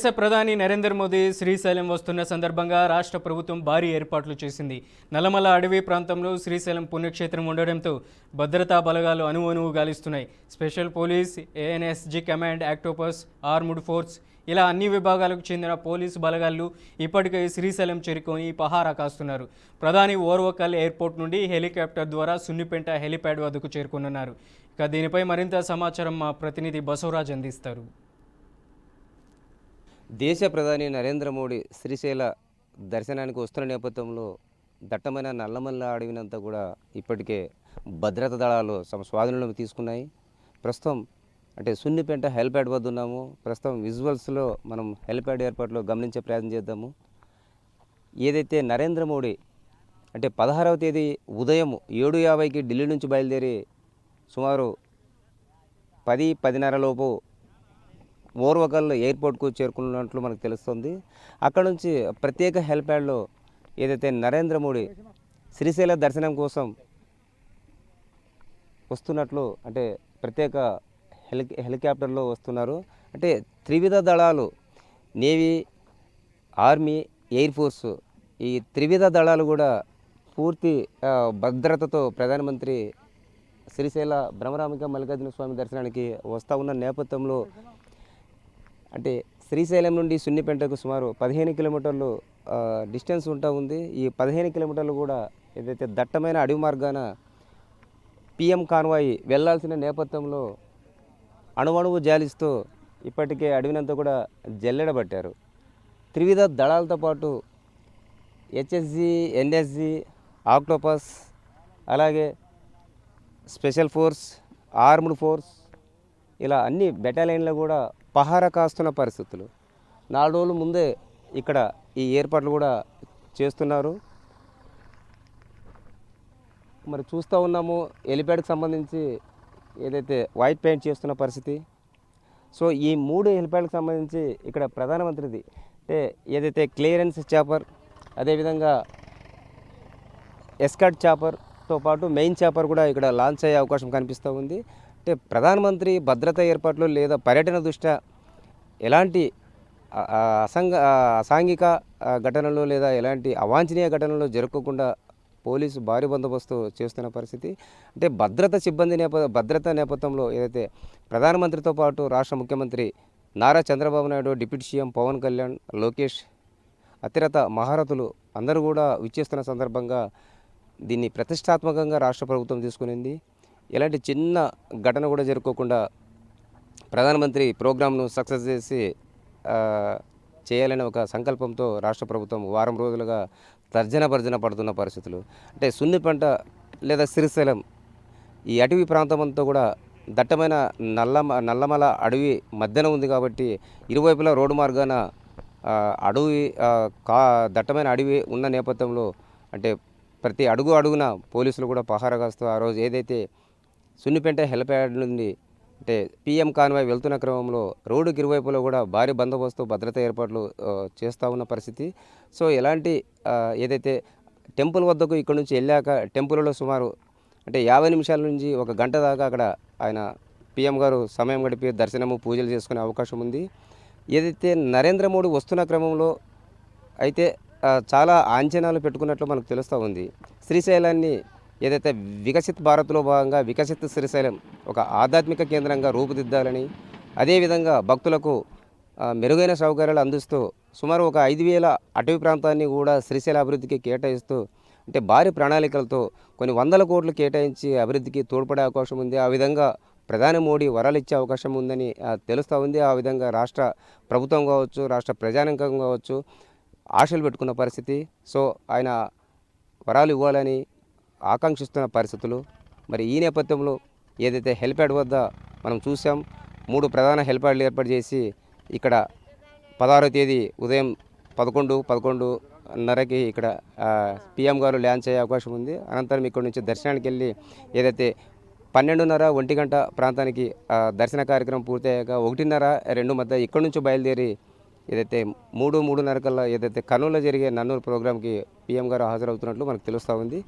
దేశ ప్రధాని నరేంద్ర మోదీ శ్రీశైలం వస్తున్న సందర్భంగా రాష్ట్ర ప్రభుత్వం భారీ ఏర్పాట్లు చేసింది. నల్లమల అడవి ప్రాంతంలో శ్రీశైలం పుణ్యక్షేత్రం ఉండడంతో భద్రతా బలగాలు అణువణువు గాలిస్తున్నాయి. Special police, ANSG command, Octopus, armed force ఇలా అన్ని విభాగాలకు చెందిన పోలీసు బలగాలు ఇప్పటికే శ్రీశైలం చేరుకొని పహారా కాస్తున్నారు. ప్రధాని ఓర్వకల్ ఎయిర్పోర్ట్ నుండి హెలికాప్టర్ ద్వారా సున్నిపెంట హెలిప్యాడ్ వద్దకు చేరుకున్నారు. ఇక దీనిపై మరింత సమాచారం మా ప్రతినిధి బసవరాజ్ అందిస్తారు. దేశ ప్రధాని నరేంద్ర మోడీ శ్రీశైల దర్శనానికి వస్తున్న నేపథ్యంలో దట్టమైన నల్లమల్ల అడవినంతా కూడా ఇప్పటికే భద్రతా దళాలు తమ స్వాధీనంలోకి తీసుకున్నాయి. ప్రస్తుతం అంటే సున్నిపెంట హెలిప్యాడ్ వద్ద ఉన్నాము. ప్రస్తుతం విజువల్స్లో మనం హెలిప్యాడ్ ఏర్పాట్లో గమనించే ప్రయత్నం చేద్దాము. ఏదైతే నరేంద్ర మోడీ అంటే 16వ తేదీ ఉదయం 7:50కి ఢిల్లీ నుంచి బయలుదేరి సుమారు 10-10:30 లోపు ఓర్వకల్ ఎయిర్పోర్ట్కు చేరుకున్నట్లు మనకు తెలుస్తుంది. అక్కడ నుంచి ప్రత్యేక హెలిప్యాడ్లో ఏదైతే నరేంద్ర మోడీ శ్రీశైల దర్శనం కోసం వస్తున్నట్లు అంటే ప్రత్యేక హెలికాప్టర్లో వస్తున్నారు. అంటే త్రివిధ దళాలు నేవీ, ఆర్మీ, ఎయిర్ ఫోర్స్ ఈ త్రివిధ దళాలు కూడా పూర్తి భద్రతతో ప్రధానమంత్రి శ్రీశైల బ్రహ్మరామిక మల్లికార్జున స్వామి దర్శనానికి వస్తూ ఉన్న నేపథ్యంలో అంటే శ్రీశైలం నుండి సున్నిపెంటకు సుమారు 15 కిలోమీటర్లు డిస్టెన్స్ ఉంటా ఉంది. ఈ 15 కిలోమీటర్లు కూడా ఏదైతే దట్టమైన అడవి మార్గాన పిఎం కాన్వాయ్ వెళ్లాల్సిన నేపథ్యంలో అణువణువు జాలిస్తూ ఇప్పటికే అడవినంతా కూడా జల్లెడబట్టారు. త్రివిధ దళాలతో పాటు హెచ్ఎస్జి, ఎన్ఎస్జి, ఆక్టోపస్, అలాగే స్పెషల్ ఫోర్స్, ఆర్మ్డ్ ఫోర్స్ ఇలా అన్ని బెటాలియన్లు కూడా పహారా కాస్తున్న పరిస్థితులు. 4 రోజుల ముందే ఇక్కడ ఈ ఏర్పాట్లు కూడా చేస్తున్నారు. మరి చూస్తూ ఉన్నాము హెలిప్యాడ్కి సంబంధించి ఏదైతే వైట్ పెయింట్ చేస్తున్న పరిస్థితి. సో ఈ 3 హెలిప్యాడ్కి సంబంధించి ఇక్కడ ప్రధానమంత్రిది అంటే ఏదైతే క్లియరెన్స్ చాపర్, అదేవిధంగా ఎస్కార్ట్ చాపర్తో పాటు మెయిన్ చాపర్ కూడా ఇక్కడ లాంచ్ అయ్యే అవకాశం కనిపిస్తూ ఉంది. అంటే ప్రధానమంత్రి భద్రతా ఏర్పాట్లు లేదా పర్యటన దృష్ట్యా ఎలాంటి అసాంఘిక ఘటనలు లేదా ఎలాంటి అవాంఛనీయ ఘటనలు జరగకుండా పోలీసు భారీ బందోబస్తు చేస్తున్న పరిస్థితి. అంటే భద్రతా నేపథ్యంలో ఏదైతే ప్రధానమంత్రితో పాటు రాష్ట్ర ముఖ్యమంత్రి నారా చంద్రబాబు నాయుడు, డిప్యూటీ సీఎం పవన్ కళ్యాణ్, లోకేష్, అతిరథ మహారథులు అందరూ కూడా విచ్చేస్తున్న సందర్భంగా దీన్ని ప్రతిష్టాత్మకంగా రాష్ట్ర ప్రభుత్వం తీసుకునింది. ఎలాంటి చిన్న ఘటన కూడా జరుపుకోకుండా ప్రధానమంత్రి ప్రోగ్రాంను సక్సెస్ చేసి చేయాలనే ఒక సంకల్పంతో రాష్ట్ర ప్రభుత్వం వారం రోజులుగా తర్జన పడుతున్న పరిస్థితులు. అంటే సున్నిపెంట లేదా శ్రీశైలం ఈ అటవీ ప్రాంతం అంతా కూడా దట్టమైన నల్లమల అడవి మధ్యన ఉంది కాబట్టి ఇరువైపులా రోడ్డు మార్గాన దట్టమైన అడవి ఉన్న నేపథ్యంలో అంటే ప్రతి అడుగున పోలీసులు కూడా పహారా కాస్తూ ఆ రోజు ఏదైతే సున్నిపెంట హెలిప్యాడ్ నుండి అంటే పిఎం కాన్వాయ్ వెళ్తున్న క్రమంలో రోడ్డుకి ఇరువైపులో కూడా భారీ బందోబస్తు భద్రతా ఏర్పాట్లు చేస్తూ ఉన్న పరిస్థితి. సో ఎలాంటి ఏదైతే టెంపుల్ వద్దకు ఇక్కడ నుంచి వెళ్ళాక టెంపుల్లో సుమారు అంటే 50 నిమిషాల నుంచి 1 గంట దాకా అక్కడ ఆయన పిఎం గారు సమయం గడిపి దర్శనము, పూజలు చేసుకునే అవకాశం ఉంది. ఏదైతే నరేంద్ర మోడీ వస్తున్న క్రమంలో అయితే చాలా అంచనాలు పెట్టుకున్నట్లు మనకు తెలుస్తూ ఉంది. శ్రీశైలాన్ని ఏదైతే వికసిత్ భారత్లో భాగంగా వికసిత్ శ్రీశైలం ఒక ఆధ్యాత్మిక కేంద్రంగా రూపుదిద్దాలని, అదేవిధంగా భక్తులకు మెరుగైన సౌకర్యాలు అందిస్తూ సుమారు ఒక 5,000 అటవీ ప్రాంతాన్ని కూడా శ్రీశైల అభివృద్ధికి కేటాయిస్తూ అంటే భారీ ప్రణాళికలతో కొన్ని 100 కోట్లు కేటాయించి అభివృద్ధికి తోడ్పడే అవకాశం ఉంది. ఆ విధంగా ప్రధాని మోడీ వరాలు ఇచ్చే అవకాశం ఉందని తెలుస్తూ ఉంది. ఆ విధంగా రాష్ట్ర ప్రభుత్వం కావచ్చు, రాష్ట్ర ప్రజానికం కావచ్చు ఆశలు పెట్టుకున్న పరిస్థితి. సో ఆయన వరాలు ఇవ్వాలని ఆకాంక్షిస్తున్న పరిస్థితులు. మరి ఈ నేపథ్యంలో ఏదైతే హెలిప్యాడ్ వద్ద మనం చూసాం 3 ప్రధాన హెలిప్యాడ్లు ఏర్పాటు చేసి ఇక్కడ 16వ తేదీ ఉదయం 11:30కి ఇక్కడ పిఎం గారు ల్యాండ్ అయ్యే అవకాశం ఉంది. అనంతరం ఇక్కడ నుంచి దర్శనానికి వెళ్ళి ఏదైతే 12:30, 1 గంట ప్రాంతానికి దర్శన కార్యక్రమం పూర్తయ్యాక 1:30-2 మధ్య ఇక్కడ నుంచి బయలుదేరి ఏదైతే 3-3:30 కల్లా ఏదైతే కర్నూలులో జరిగే నన్నూరు ప్రోగ్రాంకి పిఎం గారు హాజరవుతున్నట్లు మనకు తెలుస్తూ ఉంది.